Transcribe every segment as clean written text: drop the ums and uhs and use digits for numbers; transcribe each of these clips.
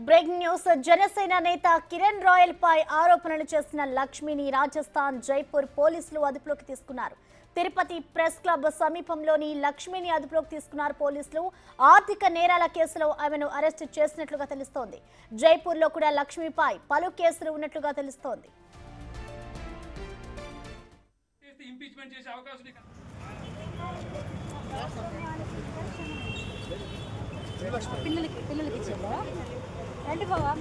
Breaking news Janasena నేత Kiran royal పై ఆరోపణలు చేసిన లక్ష్మిని రాజస్థాన్ జైపూర్ పోలీసులు అదుపులోకి తీసుకున్నారు. తిరుపతి ప్రెస్ క్లబ్ సమీపంలోని లక్ష్మిని అదుపులోకి తీసుకున్నారు పోలీసులు. ఆర్థిక నేరాల కేసులో ఆమెను అరెస్ట్ చేసినట్లుగా తెలుస్తోంది. జైపూర్లో కూడా లక్ష్మిపై పలు కేసులు ఉన్నట్లుగా తెలుస్తోంది. పిల్లలకి ఇచ్చేదా రండి బావా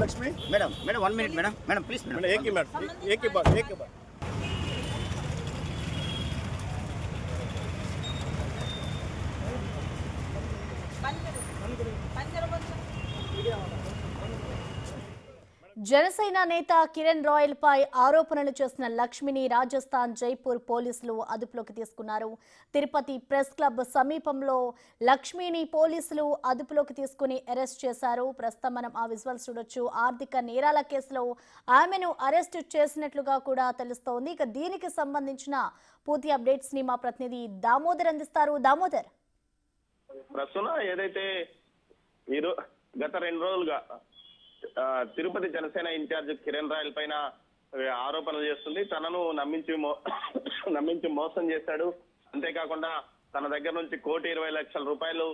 Lakshmi madam 1 minute madam please madam एक ही बात జనసేన నేత కిరణ్ రాయల్ పై ఆరోపణలు చేసిన లక్ష్మిని రాజస్థాన్ జైపూర్ పోలీసులు అదుపులోకి తీసుకున్నారు. తిరుపతి ప్రెస్ క్లబ్ సమీపంలో లక్ష్మిని పోలీసులు అదుపులోకి తీసుకుని అరెస్ట్ చేశారు. ప్రస్తుతం మనం ఆ విజువల్స్ చూడొచ్చు. ఆర్థిక నేరాల కేసులో ఆమెను అరెస్ట్ చేసినట్లుగా కూడా తెలుస్తోంది. ఇక దీనికి సంబంధించిన పూర్తి అప్డేట్స్ ని మా ప్రతినిధి దామోదర్ అందిస్తారు. దామోదర్, ప్రస్తుతం ఏదైతే గత 2 రోజులుగా తిరుపతి జనసేన ఇన్ఛార్జ్ కిరణ్ రాయల్ పైన ఆరోపణలు చేస్తుంది. తనను నమ్మించి మోసం చేశాడు. అంతేకాకుండా తన దగ్గర నుంచి 1,20,00,000 రూపాయలు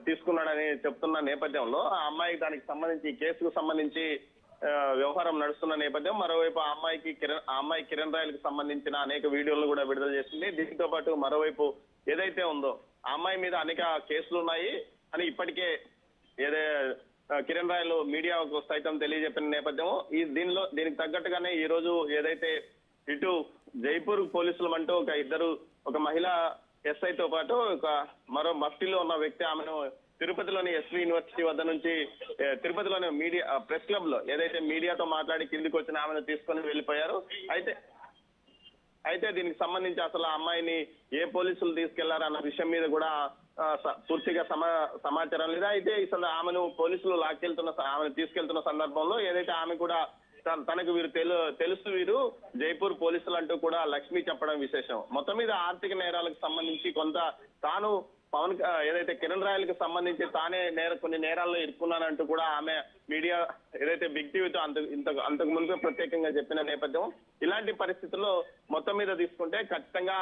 తీసుకున్నాడని చెప్తున్న నేపథ్యంలో ఆ అమ్మాయి దానికి సంబంధించి ఈ కేసుకు సంబంధించి వ్యవహారం నడుస్తున్న నేపథ్యం. మరోవైపు ఆ అమ్మాయి కిరణ్ రాయల్ కి సంబంధించిన అనేక వీడియోలను కూడా విడుదల చేసింది. దీంతో పాటు మరోవైపు ఏదైతే ఉందో ఆ అమ్మాయి మీద అనేక కేసులు ఉన్నాయి అని ఇప్పటికే కిరణ్ రాయల్ మీడియాకు సైతం తెలియజెప్పిన నేపథ్యం. దీనికి తగ్గట్టుగానే ఈ రోజు ఏదైతే ఇటు జైపూర్ పోలీసులు అంటూ ఒక మహిళా ఎస్ఐతో పాటు మరో మఫ్టీలో ఉన్న వ్యక్తి ఆమెను తిరుపతిలోని ఎస్వి యూనివర్సిటీ వద్ద నుంచి తిరుపతిలోని మీడియా ప్రెస్ క్లబ్ లో ఏదైతే మీడియాతో మాట్లాడి కిందికి వచ్చిన ఆమెను తీసుకొని వెళ్ళిపోయారు. అయితే దీనికి సంబంధించి అసలు ఆ అమ్మాయిని ఏ పోలీసులు తీసుకెళ్లారన్న విషయం మీద కూడా పూర్తిగా సమాచారం లేదా. అయితే అసలు ఆమెను పోలీసులు ఆమెను తీసుకెళ్తున్న సందర్భంలో ఏదైతే ఆమె కూడా తనకు వీరు జైపూర్ పోలీసులు అంటూ కూడా లక్ష్మి చెప్పడం విశేషం. మొత్తం మీద ఆర్థిక నేరాలకు సంబంధించి కొంత తాను ఏదైతే కిరణ్ రాయల్ కి సంబంధించి తానే కొన్ని నేరాల్లో ఇరుక్కున్నానంటూ కూడా ఆమె మీడియా ఏదైతే బిగ్ టీవీతో అంతకు ముందు ప్రత్యేకంగా చెప్పిన నేపథ్యం. ఇలాంటి పరిస్థితుల్లో మొత్తం మీద తీసుకుంటే ఖచ్చితంగా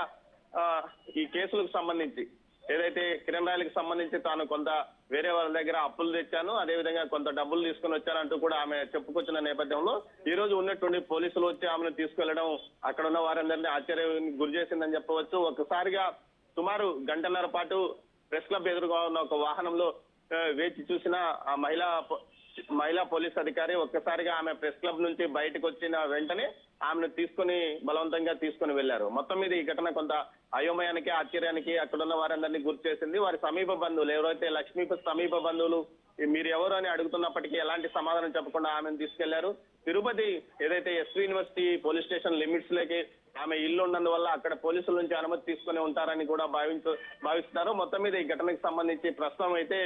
ఈ కేసులకు సంబంధించి ఏదైతే కిరణ్ రాయల్ కి సంబంధించి తాను కొంత వేరే వాళ్ళ దగ్గర అప్పులు తెచ్చాను, అదేవిధంగా కొంత డబ్బులు తీసుకుని వచ్చానంటూ కూడా ఆమె చెప్పుకొచ్చిన నేపథ్యంలో ఈ రోజు ఉన్నటువంటి పోలీసులు వచ్చి ఆమెను తీసుకెళ్లడం అక్కడ ఉన్న వారందరినీ ఆశ్చర్యానికి గురి చేసిందని చెప్పవచ్చు. ఒక్కసారిగా సుమారు 1.5 గంటల పాటు ప్రెస్ క్లబ్ ఎదురుగా ఉన్న ఒక వాహనంలో వేచి చూసిన ఆ మహిళా పోలీస్ అధికారి ఒక్కసారిగా ఆమె ప్రెస్ క్లబ్ నుంచి బయటకు వచ్చిన వెంటనే ఆమెను బలవంతంగా తీసుకుని వెళ్లారు. మొత్తం మీద ఈ ఘటన కొంత అయోమయానికి ఆశ్చర్యానికి అక్కడున్న వారందరినీ గుర్తు చేసింది. వారి సమీప బంధువులు ఎవరైతే లక్ష్మీ సమీప బంధువులు మీరు ఎవరు అని అడుగుతున్నప్పటికీ ఎలాంటి సమాధానం చెప్పకుండా ఆమెను తీసుకెళ్లారు. తిరుపతి ఏదైతే SV university police station limits లోకి ఆమె ఇల్లు ఉన్నందువల్ల అక్కడ పోలీసుల నుంచి అనుమతి తీసుకుని ఉంటారని కూడా భావిస్తున్నారు. మొత్తం మీద ఈ ఘటనకు సంబంధించి ప్రస్తుతం అయితే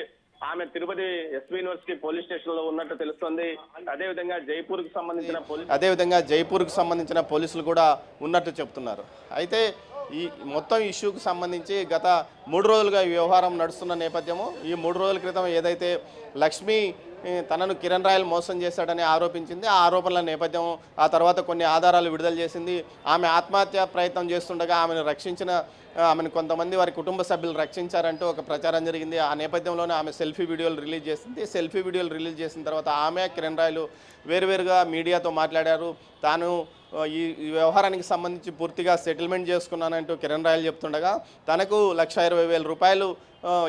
ఆమె Tirupati SV university police station లో ఉన్నట్టు తెలుస్తుంది. అదేవిధంగా జైపూర్ కు సంబంధించిన పోలీసులు కూడా ఉన్నట్టు చెప్తున్నారు. అయితే ఈ మొత్తం ఇష్యూకు సంబంధించి గత 3 రోజులుగా ఈ వ్యవహారం నడుస్తున్న నేపథ్యము. ఈ 3 రోజుల క్రితం ఏదైతే లక్ష్మి తనను కిరణ్ రాయల్ మోసం చేశాడని ఆరోపించింది. ఆ ఆరోపణల నేపథ్యం ఆ తర్వాత కొన్ని ఆధారాలు విడుదల చేసింది. ఆమె ఆత్మహత్య ప్రయత్నం చేస్తుండగా ఆమెను కొంతమంది వారి కుటుంబ సభ్యులు రక్షించారంటూ ఒక ప్రచారం జరిగింది. ఆ నేపథ్యంలోనే ఆమె సెల్ఫీ వీడియోలు రిలీజ్ చేసింది. సెల్ఫీ వీడియోలు రిలీజ్ చేసిన తర్వాత ఆమె కిరణ్ రాయల్ వేరువేరుగా మీడియాతో మాట్లాడారు. తాను ఈ వ్యవహారానికి సంబంధించి పూర్తిగా సెటిల్మెంట్ చేసుకున్నానంటూ కిరణ్ రాయల్ చెప్తుండగా తనకు 1,20,000 రూపాయలు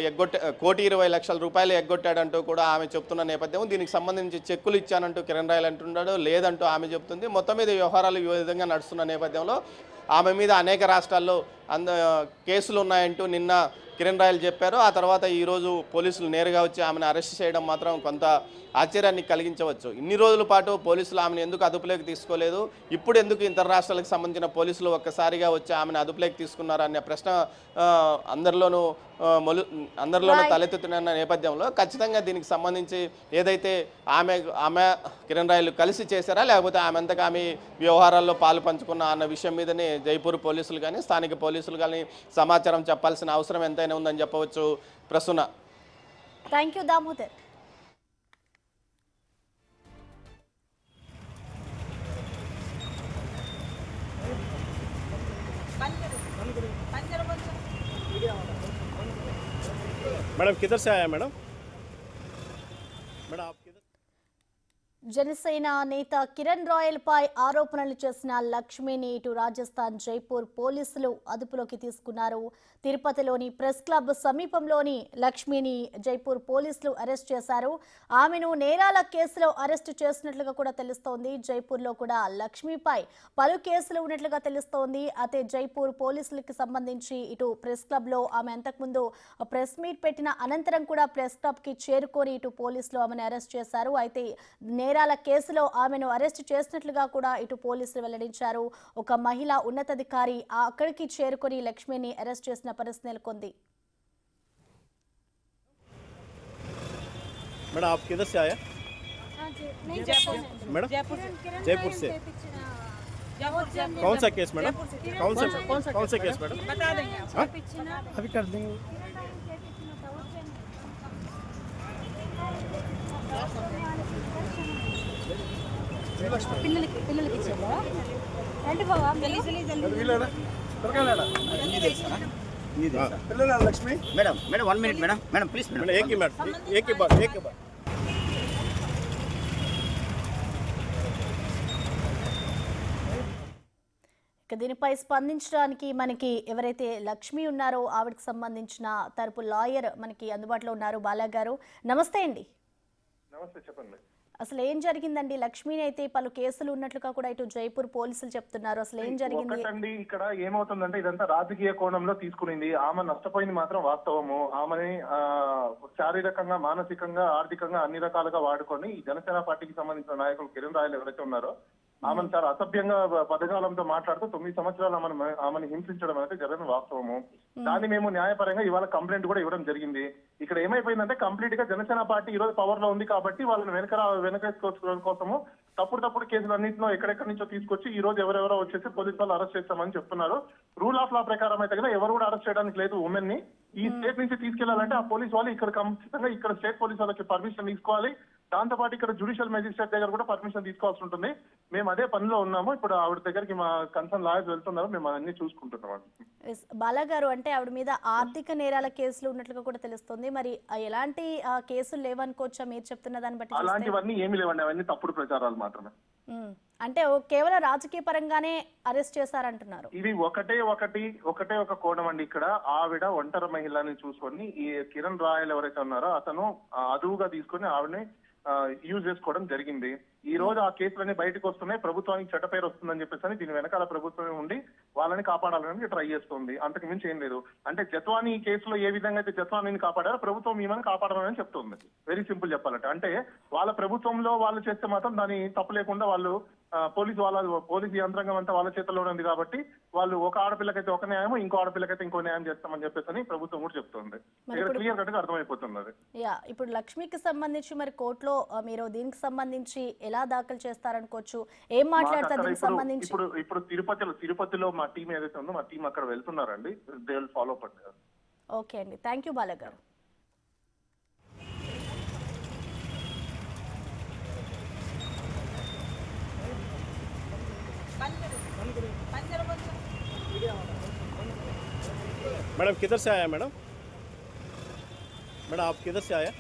1,20,00,000 రూపాయలు ఎగ్గొట్టాడంటూ కూడా ఆమె చెప్తున్న నేపథ్యం. దీనికి సంబంధించి చెక్కులు ఇచ్చానంటూ కిరణ్ రాయల్ అంటున్నాడు, లేదంటూ ఆమె చెప్తుంది. మొత్తం మీద వ్యవహారాలు ఈ విధంగా నడుస్తున్న నేపథ్యంలో ఆమె మీద అనేక రాష్ట్రాల్లో కేసులు ఉన్నాయంటూ నిన్న కిరణ్ రాయల్ చెప్పారు. ఆ తర్వాత ఈరోజు పోలీసులు నేరుగా వచ్చి ఆమెను అరెస్ట్ చేయడం మాత్రం కొంత ఆశ్చర్యాన్ని కలిగించవచ్చు. ఇన్ని రోజుల పాటు పోలీసులు ఆమెను ఎందుకు అదుపులోకి తీసుకోలేదు, ఇప్పుడు ఎందుకు ఇతర రాష్ట్రాలకు సంబంధించిన పోలీసులు ఒక్కసారిగా వచ్చి ఆమెను అదుపులోకి తీసుకున్నారు అనే ప్రశ్న అందరిలోనూ తలెత్తుతున్న నేపథ్యంలో ఖచ్చితంగా దీనికి సంబంధించి ఏదైతే ఆమె కిరణ్ రాయలు కలిసి చేశారా లేకపోతే ఆమె అంతగా ఆమె వ్యవహారాల్లో పాలు పంచుకున్న అన్న విషయం మీదనే జైపూర్ పోలీసులు కానీ స్థానిక పోలీసులు కానీ సమాచారం చెప్పాల్సిన అవసరం ఎంతైనా ఉందని చెప్పవచ్చు. Prasuna. Thank you Damodar. Madam किधर से आया मैडम? मैडम आप किधर? జనసేన నేత కిరణ్ రాయల్ పై ఆరోపణలు చేసిన లక్ష్మిని ఇటు రాజస్థాన్ జైపూర్ పోలీసులు అదుపులోకి తీసుకున్నారు. తిరుపతిలోని ప్రెస్ క్లబ్ సమీపంలోని లక్ష్మిని జైపూర్ పోలీసులు అరెస్ట్ చేశారు. ఆమెను నేరాల కేసులో అరెస్టు చేసినట్లుగా కూడా తెలుస్తోంది. జైపూర్లో కూడా లక్ష్మిపై పలు కేసులు ఉన్నట్లుగా తెలుస్తోంది. అయితే జైపూర్ పోలీసులకు సంబంధించి ఇటు ప్రెస్ క్లబ్లో ఆమె అంతకుముందు ప్రెస్ మీట్ పెట్టిన అనంతరం కూడా ప్రెస్ క్లబ్కి చేరుకొని ఇటు పోలీసులు ఆమెను అరెస్ట్ చేశారు. అయితే నేరాల కేసులో ఆమెను అరెస్టు చేసినట్లుగా కూడా ఇటు పోలీసులు వెల్లడించారు. ఒక మహిళా ఉన్నతాధికారి అక్కడికి చేరుకొని లక్ష్మిని అరెస్ట్ చేసిన పరిస్థితి నెలకొంది. मैडम आप किधर से आया? मैडम जयपुर से. कौन सा केस मैडम? कौन सा केस मैडम? बता देंगे अभी कर देंगे. పిల్లలకి ఇచ్చారా? రండి బావా, Lakshmi. Madam 1 minute madam please madam एक ही बात. ఇక దీనిపై స్పందించడానికి మనకి ఎవరైతే లక్ష్మి ఉన్నారో ఆవిడకి సంబంధించిన తరపు లాయర్ మనకి అందుబాటులో ఉన్నారు. బాలా గారు నమస్తే అండి. నమస్తే, చెప్పండి. అసలు ఏం జరిగిందండి? లక్ష్మిని అయితే పలు కేసులు ఉన్నట్లుగా కూడా ఇటు జైపూర్ పోలీసులు చెప్తున్నారు. అసలు ఏం జరిగింది? ఒకటండి, ఇక్కడ ఏమవుతుందంటే ఇదంతా రాజకీయ కోణంలో తీసుకునింది. ఆమె నష్టపోయింది మాత్రం వాస్తవము. ఆమెని శారీరకంగా, మానసికంగా, ఆర్థికంగా అన్ని రకాలుగా వాడుకొని ఈ జనసేన పార్టీకి సంబంధించిన నాయకులు కిరణ్ రాయలు ఎవరైతే ఉన్నారో ఆమెను చాలా అసభ్యంగా పదజాలంతో మాట్లాడుతూ 9 సంవత్సరాలు ఆమెను హింసించడం అయితే జరిగిన వాస్తవము. దాన్ని మేము న్యాయపరంగా ఇవాళ కంప్లైంట్ కూడా ఇవ్వడం జరిగింది. ఇక్కడ ఏమైపోయిందంటే కంప్లీట్ గా జనసేన పార్టీ ఈ రోజు పవర్ లో ఉంది కాబట్టి వాళ్ళని వెనకేసుకోవడం కోసము తప్పుడు కేసులు అన్నింటిలో ఎక్కడెక్కడి నుంచో తీసుకొచ్చి ఈ రోజు ఎవరెవరో వచ్చేసి పోలీసు వాళ్ళు అరెస్ట్ చేస్తామని చెప్తున్నారు. రూల్ ఆఫ్ లా ప్రకారం అయితే కదా ఎవరు కూడా అరెస్ట్ చేయడానికి లేదు. ఉమెన్ ని ఈ స్టేట్ నుంచి తీసుకెళ్లాలంటే ఆ పోలీస్ వాళ్ళు ఇక్కడ ఖచ్చితంగా ఇక్కడ స్టేట్ పోలీస్ వాళ్ళకి పర్మిషన్ తీసుకోవాలి. దాంతో పాటు ఇక్కడ జ్యుడిషియల్ మెజిస్ట్రేట్ దగ్గర కూడా పర్మిషన్ తీసుకోవాల్సి ఉంటుంది. మేము అదే పనిలో ఉన్నాము. ఇప్పుడు ఆవిడ దగ్గరికి మా కన్సర్న్ లాయర్స్ వెళ్తున్నారు. మేము అన్ని చూసుకుంటున్నాం. బాలా గారు, అంటే ఆవిడ మీద ఆర్థిక నేరాల కేసులు ఉన్నట్లుగా కూడా తెలుస్తుంది. మరి ఎలాంటి కేసులు లేవనుకోవచ్చా మీరు చెప్తున్న దాన్ని బట్టి? అలాంటివన్నీ ఏమి లేవండి, అవన్నీ తప్పుడు ప్రచారాలు మాత్రమే. అంటే కేవలం రాజకీయ పరంగానే అరెస్ట్ చేశారంటున్నారు. ఇది ఒకటే ఒక కోణం అండి. ఇక్కడ ఆవిడ ఒంటరి మహిళని చూసుకొని ఈ కిరణ్ రాయల్ ఎవరైతే ఉన్నారో అతను అదువుగా తీసుకొని ఆవిడని యూజ్ చేసుకోవడం జరిగింది. ఈ రోజు ఆ కేసులన్నీ బయటకు వస్తున్నాయి. ప్రభుత్వానికి చెడ్డ పేరు వస్తుందని చెప్పేసి దీని వెనకాల ప్రభుత్వమే ఉండి వాళ్ళని కాపాడాలని ట్రై చేస్తుంది. అంతకు మించి ఏం లేదు. అంటే జత్వాని ఈ కేసులో ఏ విధంగా అయితే జత్వానిని కాపాడారో ప్రభుత్వం ఈమెను కాపాడాలని చెప్తుంది. వెరీ సింపుల్ చెప్పాలంటే. అంటే వాళ్ళ ప్రభుత్వంలో వాళ్ళు చేస్తే మాత్రం దాని తప్పు లేకుండా వాళ్ళు పోలీసు యంత్రాంగం అంతా వాళ్ళ చేతుల్లోనే ఉంది కాబట్టి వాళ్ళు ఒక ఆడపిల్లకైతే ఒక న్యాయం, ఇంకో ఆడపిల్లకైతే ఇంకో న్యాయం చేస్తామని చెప్పేసి ప్రభుత్వం కూడా చెప్తుంది. క్లియర్ కట్ గా అర్థమైపోతుంది. ఇప్పుడు లక్ష్మికి సంబంధించి మరి కోర్టులో మీరు దీనికి సంబంధించి ఎలా దాఖలు చేస్తారనుకోవచ్చు? ఏం మాట్లాడతారు దీనికి సంబంధించి? ఇప్పుడు తిరుపతిలో మా టీం ఏదైతే ఉందో మా టీం అక్కడ వెళ్తున్నారండి. They will follow up. Okay అండి, థ్యాంక్ యూ బాలా గారు. मैडम किधर से आया? मैडम आप किधर से आया?